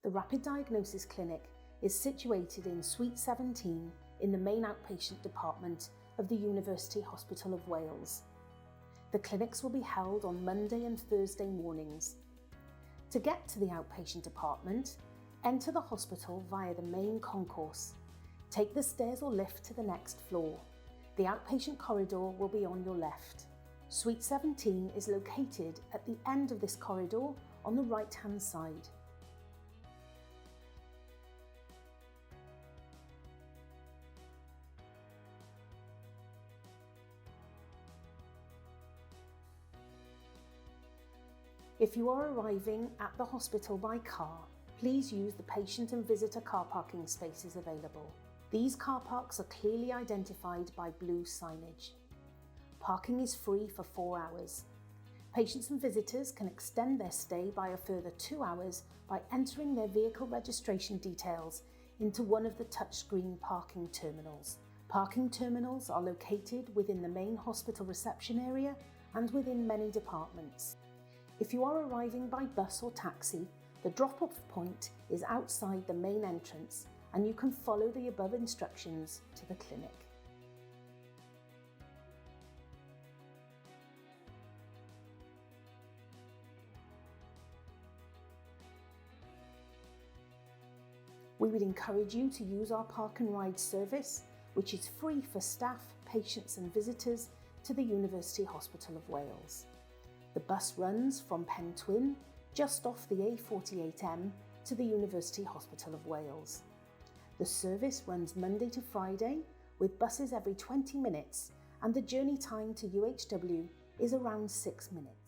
The Rapid Diagnosis Clinic is situated in Suite 17 in the main outpatient department of the University Hospital of Wales. The clinics will be held on Monday and Thursday mornings. To get to the outpatient department, enter the hospital via the main concourse. Take the stairs or lift to the next floor. The outpatient corridor will be on your left. Suite 17 is located at the end of this corridor on the right-hand side. If you are arriving at the hospital by car, please use the patient and visitor car parking spaces available. These car parks are clearly identified by blue signage. Parking is free for 4 hours. Patients and visitors can extend their stay by a further 2 hours by entering their vehicle registration details into one of the touchscreen parking terminals. Parking terminals are located within the main hospital reception area and within many departments. If you are arriving by bus or taxi, the drop-off point is outside the main entrance and you can follow the above instructions to the clinic. We would encourage you to use our Park and Ride service, which is free for staff, patients and visitors to the University Hospital of Wales. The bus runs from Pentwyn, just off the A48M, to the University Hospital of Wales. The service runs Monday to Friday, with buses every 20 minutes, and the journey time to UHW is around 6 minutes.